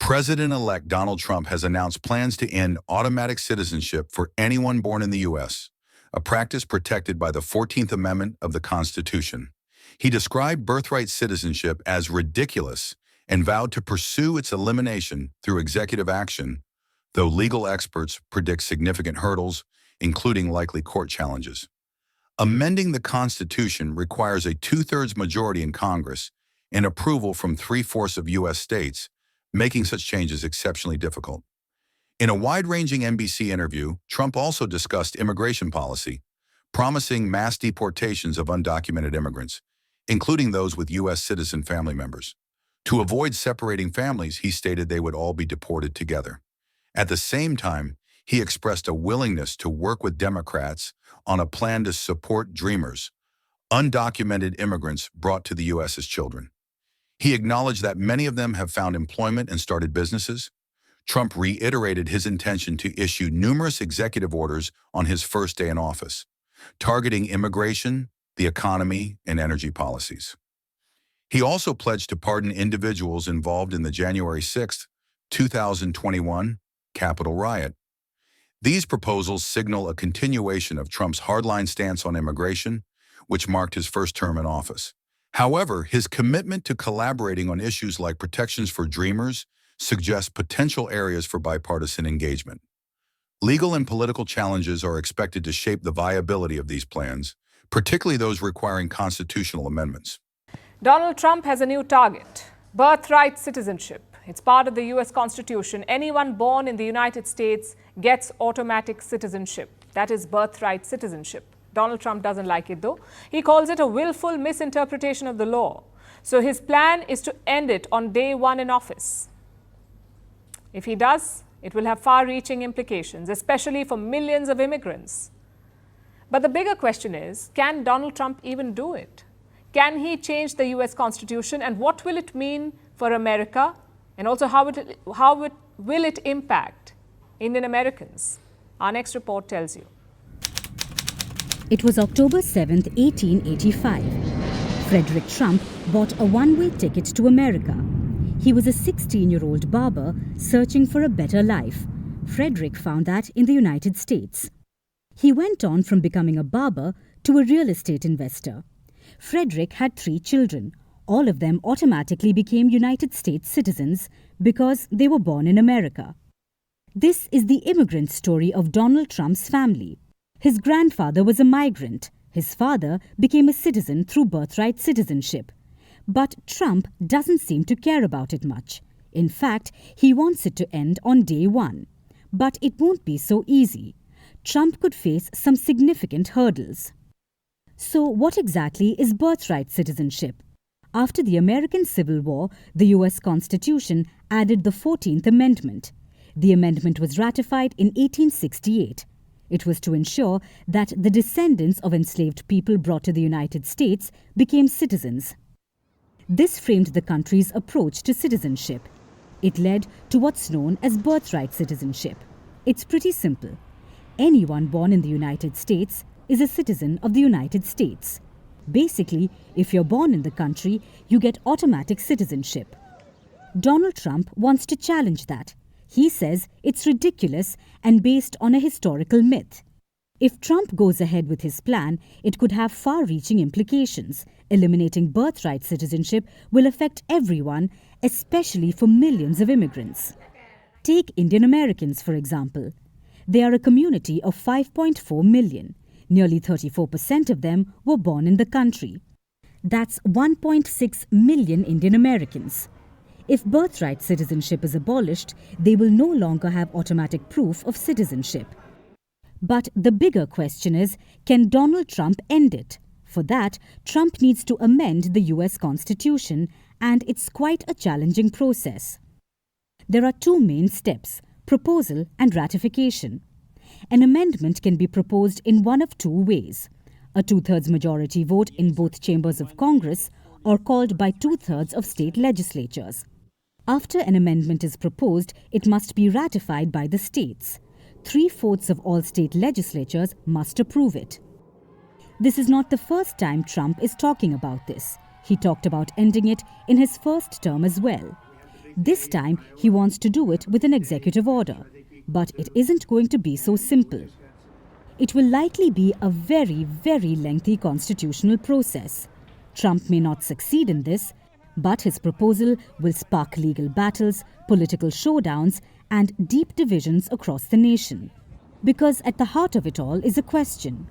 President-elect Donald Trump has announced plans to end automatic citizenship for anyone born in the U.S., a practice protected by the 14th Amendment of the Constitution. He described birthright citizenship as ridiculous and vowed to pursue its elimination through executive action, though legal experts predict significant hurdles, including likely court challenges. Amending the Constitution requires a two-thirds majority in Congress and approval from three-fourths of U.S. states, making such changes exceptionally difficult. In a wide-ranging NBC interview, Trump also discussed immigration policy, promising mass deportations of undocumented immigrants, including those with U.S. citizen family members. To avoid separating families, he stated they would all be deported together. At the same time, he expressed a willingness to work with Democrats on a plan to support Dreamers, undocumented immigrants brought to the U.S. as children. He acknowledged that many of them have found employment and started businesses. Trump reiterated his intention to issue numerous executive orders on his first day in office, targeting immigration, the economy, and energy policies. He also pledged to pardon individuals involved in the January 6, 2021 Capitol riot. These proposals signal a continuation of Trump's hardline stance on immigration, which marked his first term in office. However, his commitment to collaborating on issues like protections for Dreamers suggests potential areas for bipartisan engagement. Legal and political challenges are expected to shape the viability of these plans, particularly those requiring constitutional amendments. Donald Trump has a new target: birthright citizenship. It's part of the U.S. Constitution. Anyone born in the United States gets automatic citizenship. That is birthright citizenship. Donald Trump doesn't like it, though. He calls it a willful misinterpretation of the law. So his plan is to end it on day one in office. If he does, it will have far-reaching implications, especially for millions of immigrants. But the bigger question is, can Donald Trump even do it? Can he change the U.S. Constitution, and what will it mean for America? And also, how will it impact Indian Americans? Our next report tells you. It was October 7, 1885. Frederick Trump bought a one-way ticket to America. He was a 16-year-old barber searching for a better life. Frederick found that in the United States. He went on from becoming a barber to a real estate investor. Frederick had 3 children. All of them automatically became United States citizens because they were born in America. This is the immigrant story of Donald Trump's family. His grandfather was a migrant. His father became a citizen through birthright citizenship. But Trump doesn't seem to care about it much. In fact, he wants it to end on day one. But it won't be so easy. Trump could face some significant hurdles. So what exactly is birthright citizenship? After the American Civil War, the U.S. Constitution added the 14th Amendment. The amendment was ratified in 1868. It was to ensure that the descendants of enslaved people brought to the United States became citizens. This framed the country's approach to citizenship. It led to what's known as birthright citizenship. It's pretty simple. Anyone born in the United States is a citizen of the United States. Basically, if you're born in the country, you get automatic citizenship. Donald Trump wants to challenge that. He says it's ridiculous and based on a historical myth. If Trump goes ahead with his plan, it could have far-reaching implications. Eliminating birthright citizenship will affect everyone, especially for millions of immigrants. Take Indian Americans, for example. They are a community of 5.4 million. Nearly 34% of them were born in the country. That's 1.6 million Indian Americans. If birthright citizenship is abolished, they will no longer have automatic proof of citizenship. But the bigger question is, can Donald Trump end it? For that, Trump needs to amend the U.S. Constitution, and it's quite a challenging process. There are 2 main steps: proposal and ratification. An amendment can be proposed in one of 2 ways: a 2/3 majority vote in both chambers of Congress, or called by 2/3 of state legislatures. After an amendment is proposed, it must be ratified by the states. 3/4 of all state legislatures must approve it. This is not the first time Trump is talking about this. He talked about ending it in his first term as well. This time, he wants to do it with an executive order. But it isn't going to be so simple. It will likely be a very, very lengthy constitutional process. Trump may not succeed in this, but his proposal will spark legal battles, political showdowns, and deep divisions across the nation. Because at the heart of it all is a question.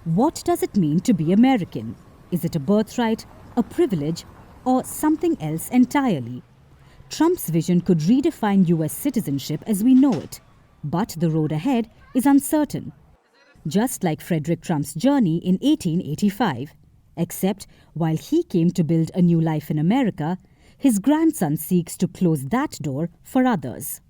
What does it mean to be American? Is it a birthright, a privilege, or something else entirely? Trump's vision could redefine US citizenship as we know it, but the road ahead is uncertain. Just like Frederick Trump's journey in 1885, except while he came to build a new life in America, his grandson seeks to close that door for others.